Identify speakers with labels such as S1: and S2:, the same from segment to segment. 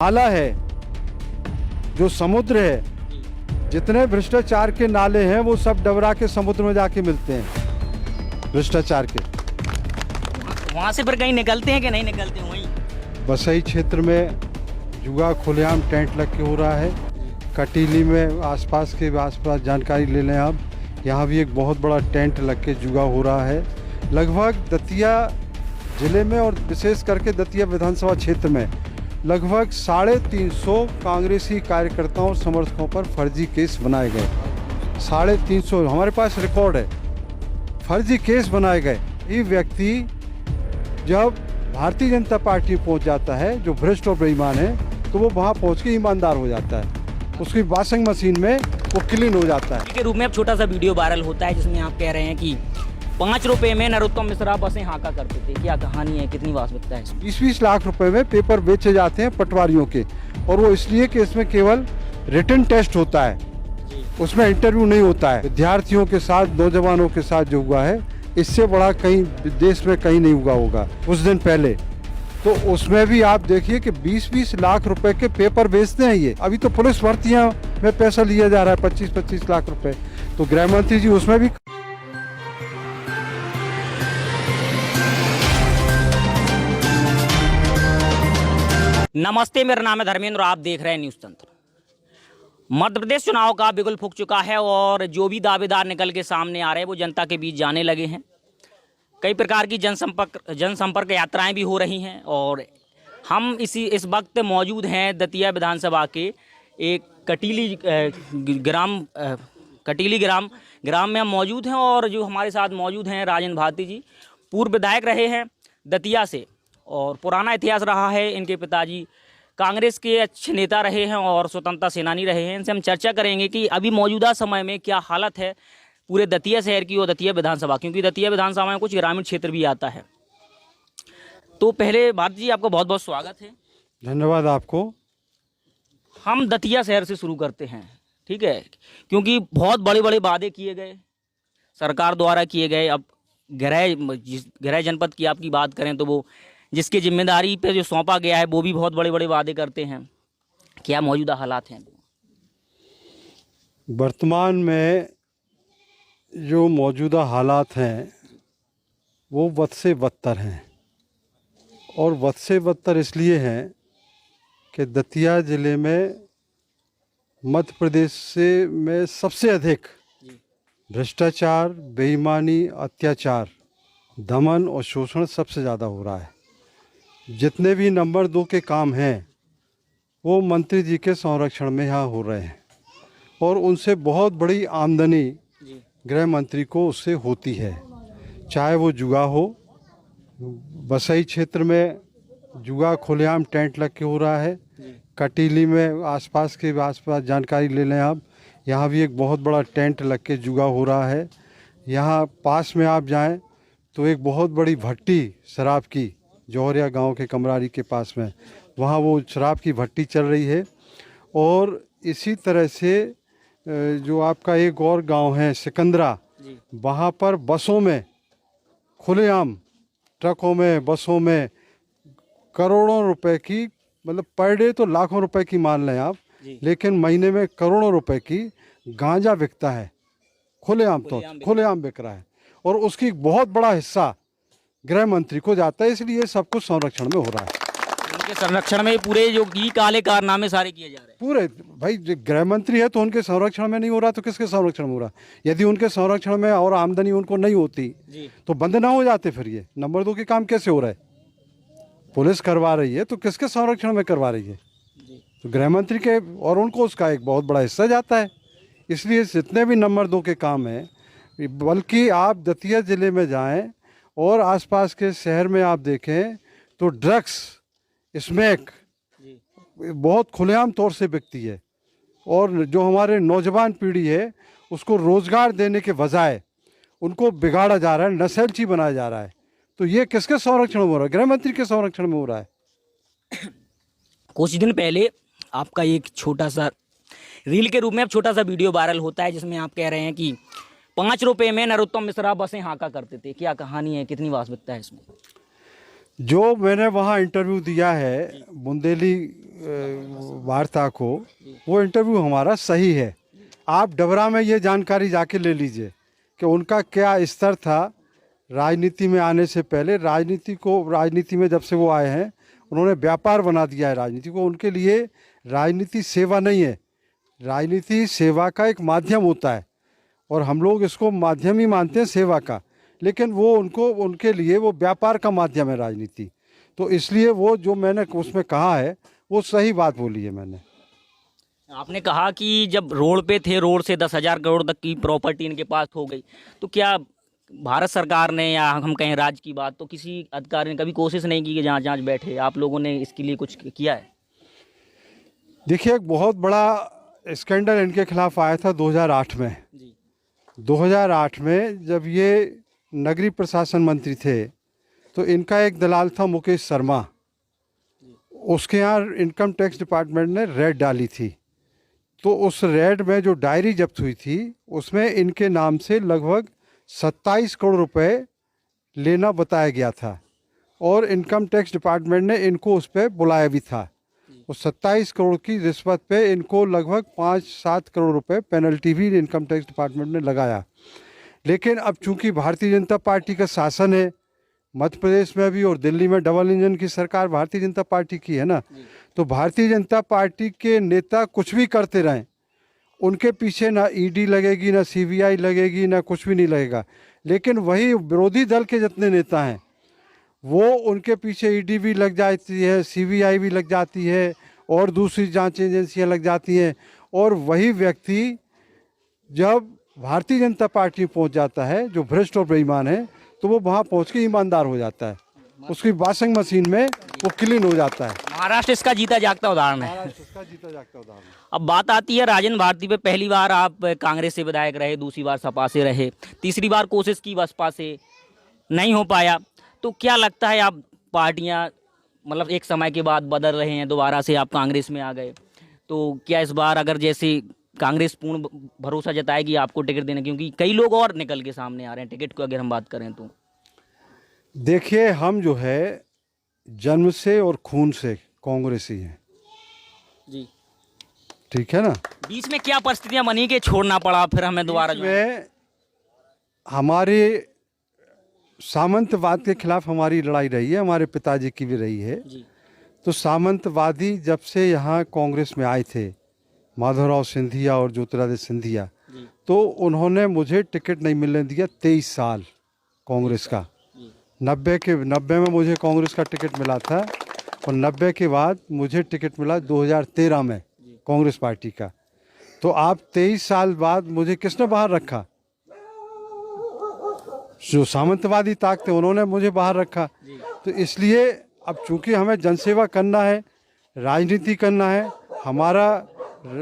S1: नाला है, जो समुद्र है, जितने भ्रष्टाचार के नाले हैं वो सब डबरा के समुद्र में जाके मिलते हैं भ्रष्टाचार के।
S2: वहाँ से फिर कहीं निकलते हैं कि नहीं निकलते वहीं?
S1: बसई क्षेत्र में जुआ खुलेआम टेंट लग के हो रहा है। कटीली में आसपास जानकारी ले लें आप, यहाँ भी एक बहुत बड़ा टेंट लग के जुआ हो रहा है। लगभग दतिया जिले में और विशेष करके दतिया विधानसभा क्षेत्र में लगभग 350 कांग्रेसी कार्यकर्ताओं और समर्थकों पर फर्जी केस बनाए गए। 350 हमारे पास रिकॉर्ड है, फर्जी केस बनाए गए। ये व्यक्ति जब भारतीय जनता पार्टी पहुंच जाता है, जो भ्रष्ट और बेईमान है, तो वो वहां पहुंच के ईमानदार हो जाता है। उसकी वॉशिंग मशीन में वो क्लीन हो जाता है।
S2: के रूप में अब छोटा सा वीडियो वायरल होता है जिसमें आप कह रहे हैं कि 5 रुपए में नरोत्तम मिश्रा बसें हाका करते थे। क्या कहानी है, कितनी वास्तविकता है?
S1: 20-20 लाख रुपए में पेपर बेचे जाते हैं पटवारियों के, और वो इसलिए कि इसमें केवल रिटन टेस्ट होता है, उसमें इंटरव्यू नहीं होता है। विद्यार्थियों के साथ, नौजवानों के साथ जो हुआ है, इससे बड़ा कहीं देश में कहीं नहीं हुआ होगा कुछ दिन पहले। तो उसमें भी आप देखिए कि 20-20 लाख रुपए के पेपर बेचते हैं ये। अभी तो पुलिस भर्तियां में पैसा लिया जा रहा है 25-25 लाख रुपए। तो गृह मंत्री जी उसमें भी।
S2: नमस्ते, मेरा नाम है धर्मेंद्र, आप देख रहे हैं न्यूज़ तंत्र। मध्य प्रदेश चुनाव का बिगुल फूंक चुका है और जो भी दावेदार निकल के सामने आ रहे हैं वो जनता के बीच जाने लगे हैं। कई प्रकार की जनसंपर्क यात्राएं भी हो रही हैं और हम इस वक्त मौजूद हैं दतिया विधानसभा के एक कटीली ग्राम में हम मौजूद हैं। और जो हमारे साथ मौजूद हैं राजेंद्र भारती जी, पूर्व विधायक रहे हैं दतिया से और पुराना इतिहास रहा है। इनके पिताजी कांग्रेस के अच्छे नेता रहे हैं और स्वतंत्रता सेनानी रहे हैं। इनसे हम चर्चा करेंगे कि अभी मौजूदा समय में क्या हालत है पूरे दतिया शहर की और दतिया विधानसभा, क्योंकि दतिया विधानसभा में कुछ ग्रामीण क्षेत्र भी आता है। तो पहले भारती जी, आपका बहुत बहुत स्वागत है।
S1: धन्यवाद आपको।
S2: हम दतिया शहर से शुरू करते हैं, ठीक है, क्योंकि बहुत बड़े बड़े वादे किए गए, सरकार द्वारा किए गए। अब गृह जनपद की आपकी बात करें तो वो जिसकी जिम्मेदारी पे जो सौंपा गया है वो भी बहुत बड़े बड़े वादे करते हैं। क्या मौजूदा हालात हैं?
S1: वर्तमान में जो मौजूदा हालात हैं वो बद से बदतर हैं, और बद से बदतर इसलिए हैं कि दतिया ज़िले में मध्य प्रदेश में सबसे अधिक भ्रष्टाचार, बेईमानी, अत्याचार, दमन और शोषण सबसे ज़्यादा हो रहा है। जितने भी नंबर 2 के काम हैं वो मंत्री जी के संरक्षण में यहाँ हो रहे हैं, और उनसे बहुत बड़ी आमदनी गृह मंत्री को उससे होती है। चाहे वो जुआ हो, बसई क्षेत्र में जुआ खुलेआम टेंट लग के हो रहा है। कटीली में आसपास जानकारी ले लें आप, यहाँ भी एक बहुत बड़ा टेंट लग के जुआ हो रहा है। यहाँ पास में आप जाएं तो एक बहुत बड़ी भट्टी शराब की, जौहरिया गांव के कमरारी के पास में, वहाँ वो शराब की भट्टी चल रही है। और इसी तरह से जो आपका एक और गांव है सिकंदरा, वहाँ पर बसों में खुलेआम, ट्रकों में, बसों में करोड़ों रुपए की, मतलब पर डे तो लाखों रुपए की मान लें आप, लेकिन महीने में करोड़ों रुपए की गांजा बिकता है। खुलेआम बिक रहा है, और उसकी बहुत बड़ा हिस्सा गृह मंत्री को जाता है। इसलिए सब कुछ संरक्षण में हो रहा है।
S2: उनके संरक्षण में पूरे जो काले कारनामे सारे किए जा रहे हैं।
S1: पूरे भाई, गृह मंत्री है तो उनके संरक्षण में नहीं हो रहा तो किसके संरक्षण में हो रहा? यदि उनके संरक्षण में और आमदनी उनको नहीं होती तो बंद ना हो जाते। फिर ये नंबर 2 के काम कैसे हो रहा है? पुलिस करवा रही है तो किसके संरक्षण में करवा रही है? तो गृह मंत्री के, और उनको उसका एक बहुत बड़ा हिस्सा जाता है। इसलिए जितने भी नंबर 2 के काम हैं, बल्कि आप दतिया ज़िले में जाएं और आसपास के शहर में आप देखें तो ड्रग्स, स्मैक बहुत खुलेआम तौर से बिकती है। और जो हमारे नौजवान पीढ़ी है उसको रोज़गार देने के बजाय उनको बिगाड़ा जा रहा है, नस्लची बनाया जा रहा है। तो ये किसके संरक्षण में हो रहा है? गृह मंत्री के संरक्षण में हो रहा है।
S2: कुछ दिन पहले आपका एक छोटा सा रील के रूप में अब छोटा सा वीडियो वायरल होता है जिसमें आप कह रहे हैं कि 5 रुपए में नरोत्तम मिश्रा बसें हाका करते थे। क्या कहानी है, कितनी वास्तविकता है इसमें?
S1: जो मैंने वहाँ इंटरव्यू दिया है बुंदेली वार्ता को, वो इंटरव्यू हमारा सही है। आप डबरा में ये जानकारी जाके ले लीजिए कि उनका क्या स्तर था राजनीति में आने से पहले। राजनीति में जब से वो आए हैं, उन्होंने व्यापार बना दिया है राजनीति को। उनके लिए राजनीति सेवा नहीं है, राजनीति सेवा का एक माध्यम होता है और हम लोग इसको माध्यम ही मानते हैं सेवा का, लेकिन वो उनके लिए वो व्यापार का माध्यम है राजनीति। तो इसलिए वो जो मैंने उसमें कहा है वो सही बात बोली है मैंने।
S2: आपने कहा कि जब रोड पे थे, रोड से 10,000 करोड़ तक की प्रॉपर्टी इनके पास हो गई, तो क्या भारत सरकार ने, या हम कहें राज्य की बात, तो किसी अधिकारी ने कभी कोशिश नहीं की कि जहाँ जहाँ बैठे आप लोगों ने इसके लिए कुछ किया है?
S1: देखिए, एक बहुत बड़ा स्कैंडल इनके खिलाफ आया था 2008 में।
S2: जी
S1: 2008 में जब ये नगरीय प्रशासन मंत्री थे, तो इनका एक दलाल था मुकेश शर्मा, उसके यहाँ इनकम टैक्स डिपार्टमेंट ने रेड डाली थी। तो उस रेड में जो डायरी जब्त हुई थी, उसमें इनके नाम से लगभग 27 करोड़ रुपए लेना बताया गया था और इनकम टैक्स डिपार्टमेंट ने इनको उस पर बुलाया भी था। उस 27 करोड़ की रिश्वत पे इनको लगभग 5-7 करोड़ रुपए पेनल्टी भी इनकम टैक्स डिपार्टमेंट ने लगाया। लेकिन अब चूंकि भारतीय जनता पार्टी का शासन है मध्य प्रदेश में भी, और दिल्ली में डबल इंजन की सरकार भारतीय जनता पार्टी की है ना, तो भारतीय जनता पार्टी के नेता कुछ भी करते रहें, उनके पीछे ना ईडी लगेगी, ना सीबीआई लगेगी, ना कुछ भी नहीं लगेगा। लेकिन वही विरोधी दल के जितने नेता हैं, वो उनके पीछे ईडी भी लग जाती है, सीबीआई भी लग जाती है और दूसरी जांच एजेंसियां लग जाती हैं। और वही व्यक्ति जब भारतीय जनता पार्टी पहुंच जाता है, जो भ्रष्ट और बेईमान है, तो वो वहाँ पहुँच के ईमानदार हो जाता है, उसकी वॉशिंग मशीन में वो क्लीन हो जाता है।
S2: महाराष्ट्र इसका जीता जागता उदाहरण है।
S1: उसका जीता जागता उदाहरण।
S2: अब बात आती है राजेंद्र भारती पे। पहली बार आप कांग्रेस से विधायक रहे, दूसरी बार सपा से रहे, तीसरी बार कोशिश की बसपा से, नहीं हो पाया। तो क्या लगता है, आप पार्टियां मतलब एक समय के बाद बदल रहे हैं, दोबारा से आप कांग्रेस में आ गए, तो क्या इस बार अगर जैसे कांग्रेस पूर्ण भरोसा जताएगी आपको टिकट देने, क्योंकि कई लोग और निकल के सामने आ रहे हैं टिकट को अगर हम बात करें तो?
S1: देखिए, हम जो है जन्म से और खून से कांग्रेसी हैं
S2: जी,
S1: ठीक है ना।
S2: बीच में क्या परिस्थितियां बनी कि छोड़ना पड़ा फिर हमें दोबारा?
S1: में हमारे सामंतवाद के खिलाफ हमारी लड़ाई रही है, हमारे पिताजी की भी रही है।
S2: जी
S1: तो सामंतवादी जब से यहाँ कांग्रेस में आए थे, माधवराव सिंधिया और ज्योतिरादित्य सिंधिया, तो उन्होंने मुझे टिकट नहीं मिलने दिया 23 साल कांग्रेस का। 90 में मुझे कांग्रेस का टिकट मिला था और 90 के बाद मुझे टिकट मिला 2013 में कांग्रेस पार्टी का। तो आप 23 साल बाद मुझे किसने बाहर रखा? जो सामंतवादी ताकतें, उन्होंने मुझे बाहर रखा। तो इसलिए अब चूंकि हमें जनसेवा करना है, राजनीति करना है, हमारा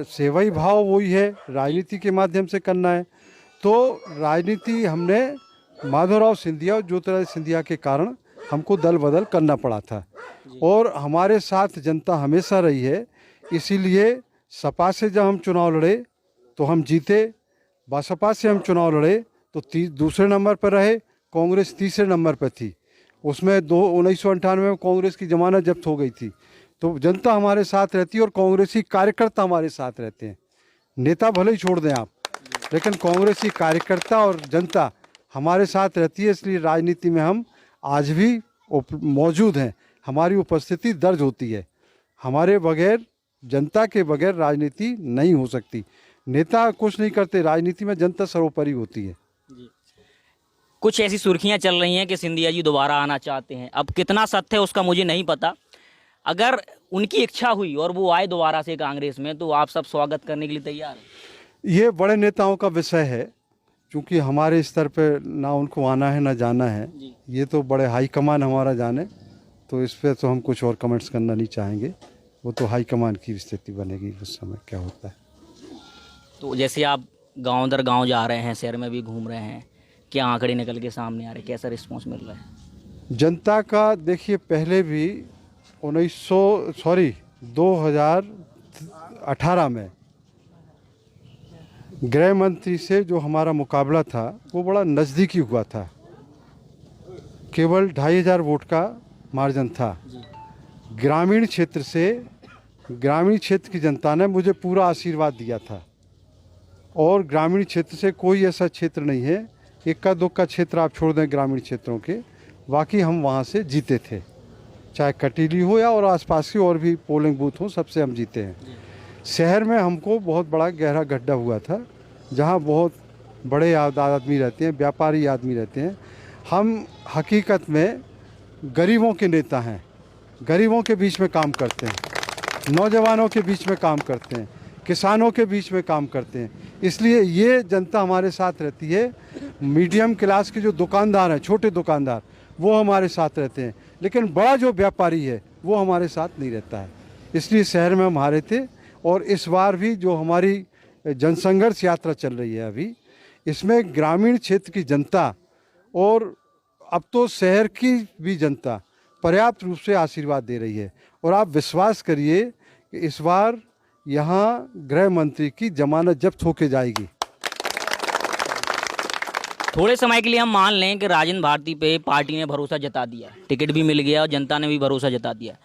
S1: सेवाई भाव वही है, राजनीति के माध्यम से करना है। तो राजनीति हमने माधवराव सिंधिया और ज्योतिरादित्य सिंधिया के कारण हमको दल बदल करना पड़ा था और हमारे साथ जनता हमेशा रही है। इसीलिए सपा से जब हम चुनाव लड़े तो हम जीते, बसपा से हम चुनाव लड़े तो दूसरे नंबर पर रहे, कांग्रेस तीसरे नंबर पर थी। उसमें 1998 में कांग्रेस की जमानत जब्त हो गई थी। तो जनता हमारे साथ रहती है और कांग्रेसी कार्यकर्ता हमारे साथ रहते हैं। नेता भले ही छोड़ दें आप, लेकिन कांग्रेसी कार्यकर्ता और जनता हमारे साथ रहती है। इसलिए राजनीति में हम आज भी मौजूद हैं, हमारी उपस्थिति दर्ज होती है। हमारे बगैर, जनता के बगैर राजनीति नहीं हो सकती। नेता कुछ नहीं करते, राजनीति में जनता सर्वोपरि होती है।
S2: कुछ ऐसी सुर्खियां चल रही हैं कि सिंधिया जी दोबारा आना चाहते हैं। अब कितना सत्य है उसका मुझे नहीं पता। अगर उनकी इच्छा हुई और वो आए दोबारा से कांग्रेस में, तो आप सब स्वागत करने के लिए तैयार हैं?
S1: ये बड़े नेताओं का विषय है, क्योंकि हमारे स्तर पे ना उनको आना है ना जाना है। ये तो बड़े हाईकमान हमारा जाने, तो इस पर तो हम कुछ और कमेंट्स करना नहीं चाहेंगे। वो तो हाईकमान की स्थिति बनेगी उस समय क्या होता है।
S2: तो जैसे आप गांव दर गांव जा रहे हैं, शहर में भी घूम रहे हैं, क्या आंकड़े निकल के सामने आ रहे, कैसा रिस्पॉन्स मिल रहा है
S1: जनता का? देखिए, पहले भी 2018 में गृह मंत्री से जो हमारा मुकाबला था वो बड़ा नज़दीकी हुआ था। केवल 2500 वोट का मार्जिन था। ग्रामीण क्षेत्र की जनता ने मुझे पूरा आशीर्वाद दिया था और ग्रामीण क्षेत्र से कोई ऐसा क्षेत्र नहीं है, इक्का दुक्का क्षेत्र आप छोड़ दें ग्रामीण क्षेत्रों के, बाकी हम वहाँ से जीते थे, चाहे कटीली हो या और आसपास की और भी पोलिंग बूथ हो, सबसे हम जीते हैं। शहर में हमको बहुत बड़ा गहरा गड्ढा हुआ था, जहाँ बहुत बड़े आदमी रहते हैं, व्यापारी आदमी रहते हैं। हम हकीकत में गरीबों के नेता हैं, गरीबों के बीच में काम करते हैं, नौजवानों के बीच में काम करते हैं, किसानों के बीच में काम करते हैं। इसलिए ये जनता हमारे साथ रहती है। मीडियम क्लास के जो दुकानदार हैं, छोटे दुकानदार, वो हमारे साथ रहते हैं, लेकिन बड़ा जो व्यापारी है वो हमारे साथ नहीं रहता है। इसलिए शहर में हम हारे थे। और इस बार भी जो हमारी जनसंघर्ष यात्रा चल रही है अभी, इसमें ग्रामीण क्षेत्र की जनता और अब तो शहर की भी जनता पर्याप्त रूप से आशीर्वाद दे रही है। और आप विश्वास करिए कि इस बार यहाँ गृह मंत्री की जमानत जब्त होके जाएगी।
S2: थोड़े समय के लिए हम मान लें कि राजेंद्र भारती पे पार्टी ने भरोसा जता दिया, टिकट भी मिल गया और जनता ने भी भरोसा जता दिया,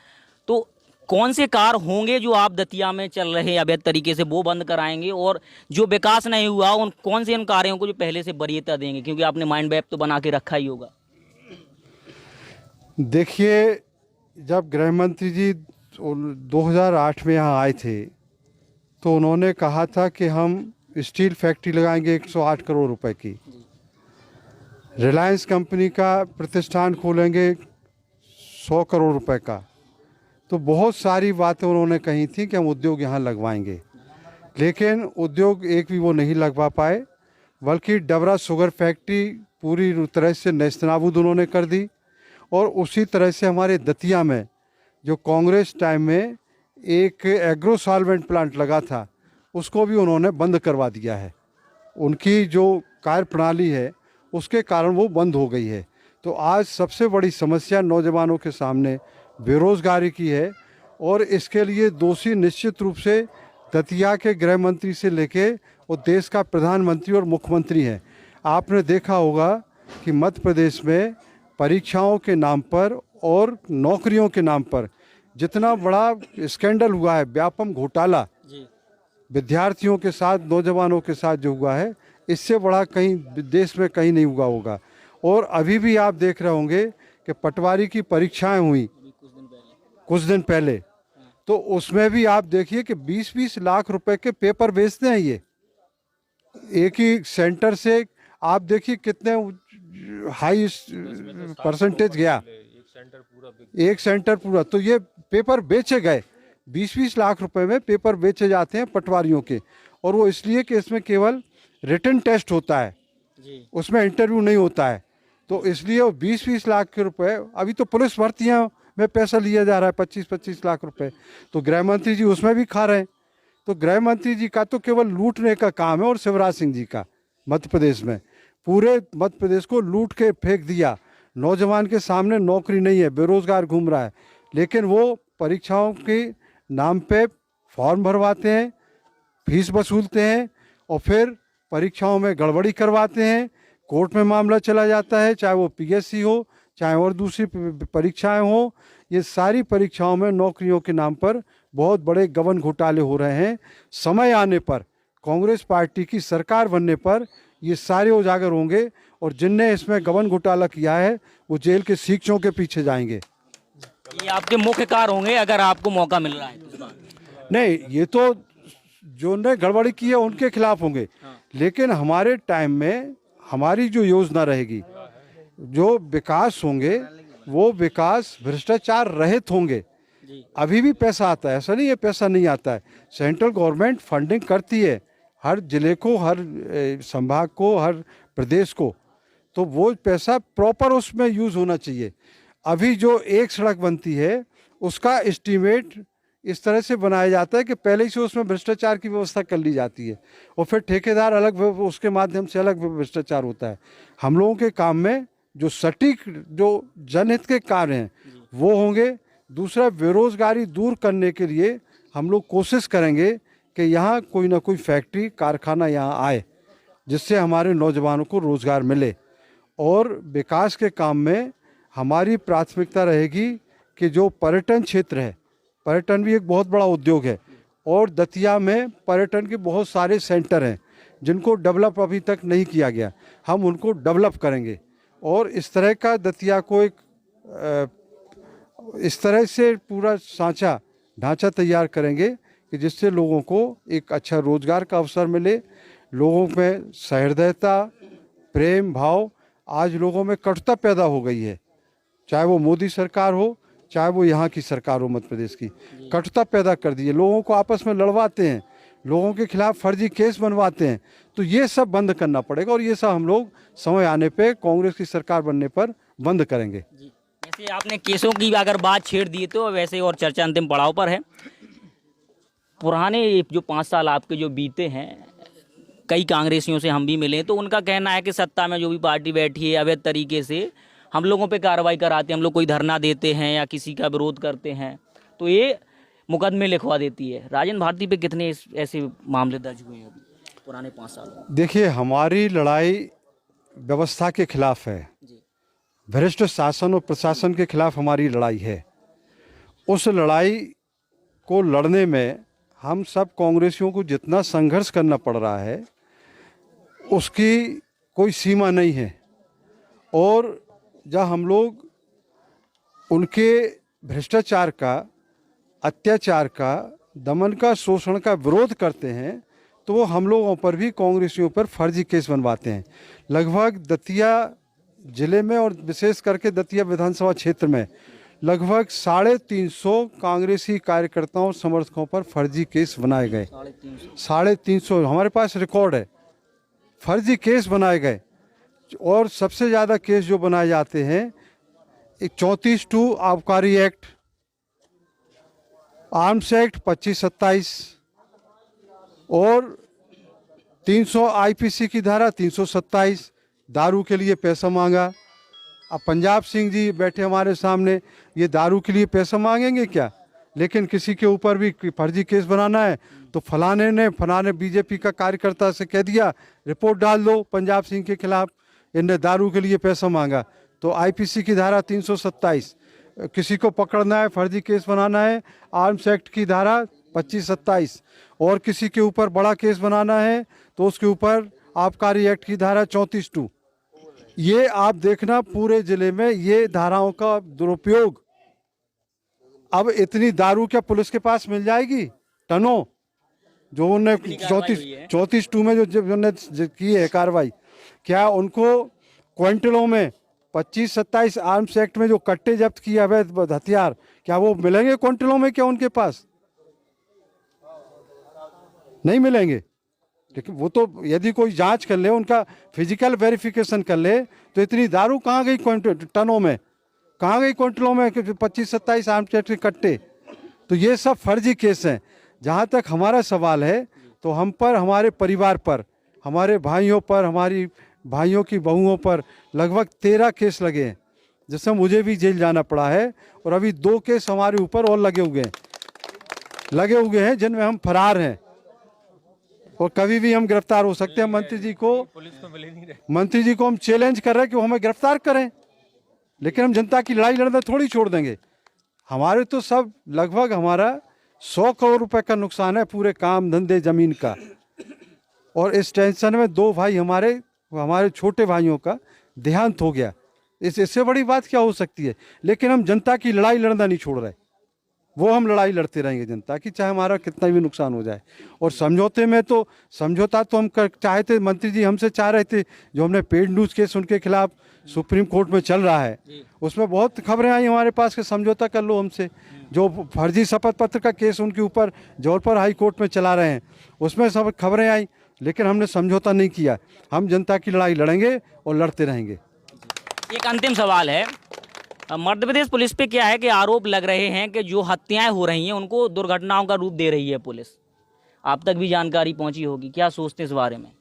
S2: तो कौन से कार्य होंगे जो आप दतिया में चल रहे अवैध तरीके से वो बंद कराएंगे, और जो विकास नहीं हुआ उन कौन से उन कार्यों को जो पहले से वरीयता देंगे, क्योंकि आपने माइंड मैप तो बना के रखा ही होगा।
S1: देखिए, जब गृह मंत्री जी 2008 में यहाँ आए थे तो उन्होंने कहा था कि हम स्टील फैक्ट्री लगाएंगे 108 करोड़ रुपए की, रिलायंस कंपनी का प्रतिष्ठान खोलेंगे 100 करोड़ रुपए का। तो बहुत सारी बातें उन्होंने कही थी कि हम उद्योग यहाँ लगवाएंगे, लेकिन उद्योग एक भी वो नहीं लगवा पाए, बल्कि डबरा शुगर फैक्ट्री पूरी तरह से नेस्तनाबूद उन्होंने कर दी। और उसी तरह से हमारे दतिया में जो कांग्रेस टाइम में एक एग्रो सॉल्वेंट प्लांट लगा था, उसको भी उन्होंने बंद करवा दिया है। उनकी जो कार्यप्रणाली है उसके कारण वो बंद हो गई है। तो आज सबसे बड़ी समस्या नौजवानों के सामने बेरोज़गारी की है, और इसके लिए दोषी निश्चित रूप से दतिया के गृह मंत्री से लेके और देश का प्रधानमंत्री और मुख्यमंत्री हैं। आपने देखा होगा कि मध्य प्रदेश में परीक्षाओं के नाम पर और नौकरियों के नाम पर जितना बड़ा स्कैंडल हुआ है, व्यापम घोटाला विद्यार्थियों के साथ, नौजवानों के साथ जो हुआ है, इससे बड़ा कहीं देश में कहीं नहीं हुआ होगा। और अभी भी आप देख रहे होंगे कि पटवारी की परीक्षाएं हुई कुछ दिन पहले, तो उसमें भी आप देखिए कि 20-20 लाख रुपए के पेपर बेचते हैं ये एक ही सेंटर से। आप देखिए कितने हाई परसेंटेज गया, एक सेंटर पूरा। तो ये पेपर बेचे गए, 20-20 लाख रुपए में पेपर बेचे जाते हैं पटवारियों के, और वो इसलिए कि इसमें केवल रिटन टेस्ट होता है, उसमें इंटरव्यू नहीं होता है। तो इसलिए वो 20-20 लाख के रुपए, अभी तो पुलिस भर्तियां में पैसा लिया जा रहा है 25-25 लाख रुपए, तो गृह मंत्री जी उसमें भी खा रहे हैं। तो गृह मंत्री जी का तो केवल लूटने का काम है, और शिवराज सिंह जी का मध्य प्रदेश में पूरे मध्य प्रदेश को लूट के फेंक दिया। नौजवान के सामने नौकरी नहीं है, बेरोजगार घूम रहा है, लेकिन वो परीक्षाओं के नाम पे फॉर्म भरवाते हैं, फीस वसूलते हैं, और फिर परीक्षाओं में गड़बड़ी करवाते हैं, कोर्ट में मामला चला जाता है, चाहे वो पीएससी हो, चाहे और दूसरी परीक्षाएं हो। ये सारी परीक्षाओं में नौकरियों के नाम पर बहुत बड़े गबन घोटाले हो रहे हैं। समय आने पर, कांग्रेस पार्टी की सरकार बनने पर ये सारे उजागर होंगे, और जिनने इसमें गबन घोटाला किया है वो जेल के सीखों के पीछे जाएंगे।
S2: ये आपके मुख्य कार्य होंगे अगर आपको मौका मिल रहा है।
S1: नहीं, ये तो जो ने गड़बड़ी की है उनके खिलाफ होंगे, लेकिन हमारे टाइम में हमारी जो योजना रहेगी, जो विकास होंगे, वो विकास भ्रष्टाचार रहित होंगे। अभी भी पैसा आता है, ऐसा नहीं है पैसा नहीं आता है। सेंट्रल गवर्नमेंट फंडिंग करती है हर जिले को, हर संभाग को, हर प्रदेश को, तो वो पैसा प्रॉपर उसमें यूज़ होना चाहिए। अभी जो एक सड़क बनती है उसका एस्टीमेट इस तरह से बनाया जाता है कि पहले ही से उसमें भ्रष्टाचार की व्यवस्था कर ली जाती है, और फिर ठेकेदार अलग, उसके माध्यम से अलग भ्रष्टाचार होता है। हम लोगों के काम में जो सटीक, जो जनहित के कार्य हैं वो होंगे। दूसरा, बेरोजगारी दूर करने के लिए हम लोग कोशिश करेंगे कि यहाँ कोई ना कोई फैक्ट्री, कारखाना यहाँ आए, जिससे हमारे नौजवानों को रोज़गार मिले। और विकास के काम में हमारी प्राथमिकता रहेगी कि जो पर्यटन क्षेत्र है, पर्यटन भी एक बहुत बड़ा उद्योग है और दतिया में पर्यटन के बहुत सारे सेंटर हैं जिनको डेवलप अभी तक नहीं किया गया। हम उनको डेवलप करेंगे और इस तरह का दतिया को इस तरह से पूरा ढांचा तैयार करेंगे कि जिससे लोगों को एक अच्छा रोजगार का अवसर मिले, लोगों में सहृदयता, प्रेम भाव। आज लोगों में कटुता पैदा हो गई है, चाहे वो मोदी सरकार हो, चाहे वो यहाँ की सरकार हो, मध्य प्रदेश की। कटुता पैदा कर दी है, लोगों को आपस में लड़वाते हैं, लोगों के खिलाफ फर्जी केस बनवाते हैं। तो ये सब बंद करना पड़ेगा और ये सब हम लोग समय आने पे, कांग्रेस की सरकार बनने पर बंद करेंगे।
S2: वैसे आपने केसों की अगर बात छेड़ दी तो वैसे और चर्चा अंतिम पड़ाव पर है। पुराने जो 5 साल आपके जो बीते हैं, कई कांग्रेसियों से हम भी मिले तो उनका कहना है कि सत्ता में जो भी पार्टी बैठी है अवैध तरीके से हम लोगों पे कार्रवाई कराते हैं, हम लोग कोई धरना देते हैं या किसी का विरोध करते हैं तो ये मुकदमे लिखवा देती है। राजन भारती पे कितने ऐसे मामले दर्ज हुए हैं अभी पुराने 5 साल?
S1: देखिए, हमारी लड़ाई व्यवस्था के खिलाफ है, भ्रष्ट शासन और प्रशासन के खिलाफ हमारी लड़ाई है। उस लड़ाई को लड़ने में हम सब कांग्रेसियों को जितना संघर्ष करना पड़ रहा है उसकी कोई सीमा नहीं है। और जब हम लोग उनके भ्रष्टाचार का, अत्याचार का, दमन का, शोषण का विरोध करते हैं तो वो हम लोगों पर भी, कांग्रेसियों पर फर्जी केस बनवाते हैं। लगभग दतिया जिले में और विशेष करके दतिया विधानसभा क्षेत्र में लगभग 350 कांग्रेसी कार्यकर्ताओं, समर्थकों पर फर्जी केस बनाए गए। 350 हमारे पास रिकॉर्ड है, फर्जी केस बनाए गए। और सबसे ज़्यादा केस जो बनाए जाते हैं, एक 34(2) आबकारी एक्ट, आर्म्स एक्ट 25-27 और 300 IPC की धारा 327, दारू के लिए पैसा मांगा। अब पंजाब सिंह जी बैठे हमारे सामने, ये दारू के लिए पैसा मांगेंगे क्या? लेकिन किसी के ऊपर भी फर्जी केस बनाना है तो फलाने बीजेपी का कार्यकर्ता से कह दिया रिपोर्ट डाल दो पंजाब सिंह के खिलाफ, इनने दारू के लिए पैसा मांगा। तो IPC की धारा 327, किसी को पकड़ना है, फर्जी केस बनाना है, आर्म्स एक्ट की धारा 25-27, और किसी के ऊपर बड़ा केस बनाना है तो उसके ऊपर आबकारी एक्ट की धारा 34(2). ये आप देखना पूरे जिले में ये धाराओं का दुरुपयोग। अब इतनी दारू क्या पुलिस के पास मिल जाएगी? टनों जो उन्होंने 34(2) में जो उन्होंने की है कार्रवाई, क्या उनको क्विंटलों में 25-27 आर्म्स एक्ट में जो कट्टे जब्त किए अवैध हथियार, क्या वो मिलेंगे क्विंटलों में? क्या उनके पास नहीं मिलेंगे? लेकिन वो तो यदि कोई जांच कर ले, उनका फिजिकल वेरिफिकेशन कर ले तो इतनी दारू कहाँ गई टनों में, कहाँ गई क्विंटलों में 25-27 आर्म्स एक्ट के कट्टे? तो ये सब फर्जी केस हैं। जहाँ तक हमारा सवाल है तो हम पर, हमारे परिवार पर, हमारे भाइयों पर, हमारी भाइयों की बहुओं पर लगभग 13 केस लगे हैं, जिससे मुझे भी जेल जाना पड़ा है। और अभी 2 केस हमारे ऊपर और लगे हुए हैं जिनमें हम फरार हैं और कभी भी हम गिरफ्तार हो सकते हैं। मंत्री जी को हम चैलेंज कर रहे हैं कि वो हमें गिरफ्तार करें, लेकिन हम जनता की लड़ाई लड़ना थोड़ी छोड़ देंगे। हमारे तो सब लगभग हमारा 100 करोड़ रुपए का नुकसान है, पूरे काम धंधे जमीन का। और इस टेंशन में 2 भाई हमारे छोटे भाइयों का देहांत हो गया। इससे बड़ी बात क्या हो सकती है? लेकिन हम जनता की लड़ाई लड़ना नहीं छोड़ रहे, वो हम लड़ाई लड़ते रहेंगे जनता की, चाहे हमारा कितना भी नुकसान हो जाए। और समझौता तो हम चाहे थे, मंत्री जी हमसे चाह रहे थे, जो हमने पेड न्यूज़ केस उनके खिलाफ सुप्रीम कोर्ट में चल रहा है, उसमें बहुत खबरें आई हमारे पास कि समझौता कर लो हमसे। जो फर्जी शपथ पत्र का केस उनके ऊपर जौनपुर हाई कोर्ट में चला रहे हैं, उसमें सब खबरें आई, लेकिन हमने समझौता नहीं किया। हम जनता की लड़ाई लड़ेंगे और लड़ते रहेंगे।
S2: एक अंतिम सवाल है, मध्य प्रदेश पुलिस पे क्या है कि आरोप लग रहे हैं कि जो हत्याएं हो रही हैं उनको दुर्घटनाओं का रूप दे रही है पुलिस। आप तक भी जानकारी पहुंची होगी, क्या सोचते हैं इस बारे में?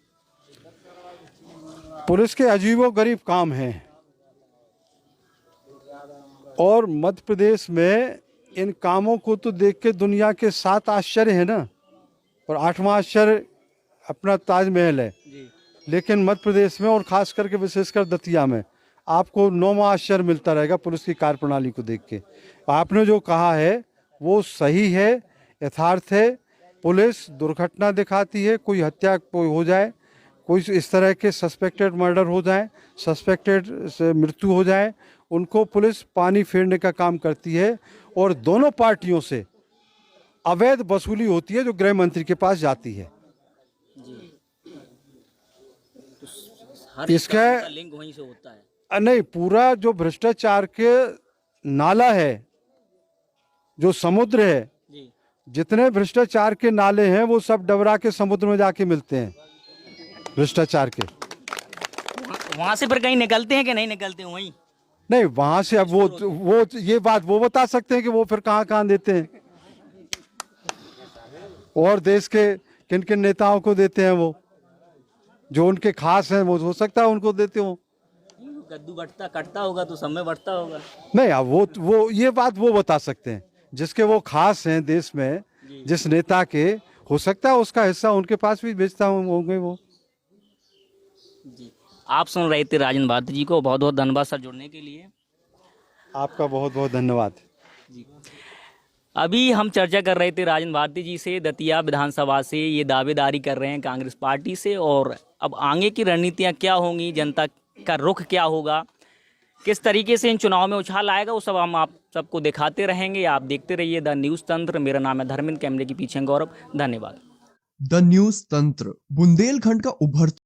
S1: पुलिस के अजीबोगरीब काम हैं और मध्य प्रदेश में इन कामों को तो देख के दुनिया के 7 आश्चर्य हैं ना, और 8वां आश्चर्य अपना ताजमहल है। लेकिन मध्य प्रदेश में और खास करके विशेषकर दतिया में आपको नौवां आश्चर्य मिलता रहेगा पुलिस की कार्यप्रणाली को देख के। आपने जो कहा है वो सही है, यथार्थ है। पुलिस दुर्घटना दिखाती है, कोई हत्या कोई हो जाए, कोई इस तरह के सस्पेक्टेड मर्डर हो जाए, सस्पेक्टेड से मृत्यु हो जाए, उनको पुलिस पानी फेरने का काम करती है। और दोनों पार्टियों से अवैध वसूली होती है जो गृह मंत्री के पास जाती है।
S2: हर
S1: इसका
S2: काम का लिंक वहीं से होता है।
S1: नहीं, पूरा जो भ्रष्टाचार के नाला है, जो समुद्र है,
S2: जी
S1: जितने भ्रष्टाचार के नाले हैं वो सब डबरा के समुद्र में जाके मिलते हैं भ्रष्टाचार के।
S2: वहां से फिर कहीं निकलते हैं कि नहीं निकलते हैं वहीं?
S1: नहीं, वहां से अब वो ये बात वो बता सकते हैं कि वो फिर कहाँ कहाँ देते हैं और देश के किन किन नेताओं को देते हैं। वो जो उनके खास हैं वो हो सकता है उनको देते हो।
S2: कद्दू बटता कटता होगा तो सब में बटता होगा।
S1: नहीं, अब वो ये बात वो बता सकते हैं जिसके वो खास हैं देश में, जिस नेता के हो सकता है उसका हिस्सा उनके पास भी बेचता होंगे वो।
S2: जी, आप सुन रहे थे राजन भारती जी को। बहुत बहुत धन्यवाद सर जुड़ने के लिए।
S1: आपका बहुत बहुत धन्यवाद।
S2: जी, अभी हम चर्चा कर रहे थे राजन भारती जी से। दतिया विधानसभा से ये दावेदारी कर रहे हैं कांग्रेस पार्टी से, और अब आगे की रणनीतियां क्या होंगी, जनता का रुख क्या होगा, किस तरीके से इन चुनाव में उछाल आएगा, वो सब हम आप सबको दिखाते रहेंगे। आप देखते रहिए द न्यूज़ तंत्र। मेरा नाम है धर्मेंद्र, कैमरे के पीछे गौरव। धन्यवाद।
S3: द न्यूज तंत्र बुंदेलखंड का उभरता